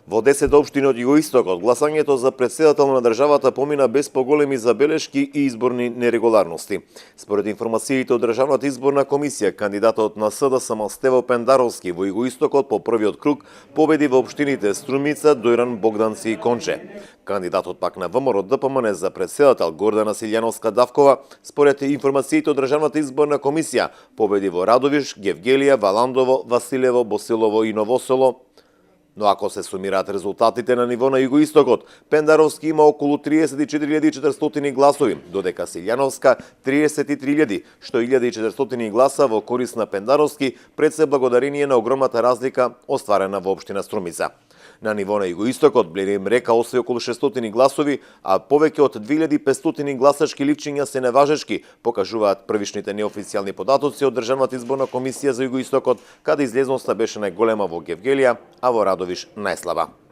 Во 10 општини од југоистокот, гласањето за претседател на државата помина без поголеми забелешки и изборни нерегуларности. Според информациите од Државната изборна комисија, кандидатот на СДСМ Стево Пендаровски во југоистокот по првиот круг победи во општините Струмица, Дојран, Богданци и Конче. Кандидатот пак на ВМРО ДПМН за претседател Гордана Силјановска-Давкова, според информациите од Државната изборна комисија, победи во Радовиш, Гевгелија, Валандово, Василево, Босилово и Новосело. Но ако се сумираат резултатите на ниво на југоистокот, Пендаровски има околу 34.400 гласови, додека Силјановска 33.000, што 1.400 гласа во корист на Пендаровски, пред се благодарение на огромната разлика остварена во општина Струмица. На ниво на југоистокот Блеем Река освои околу 600 гласови, а повеќе од 2500 гласачки личиња се неважечки, покажуваат првишните неофицијални податоци од Државната изборна комисија за југоистокот, каде излезноста беше најголема во Гевгелија, а во Радовиш најслаба.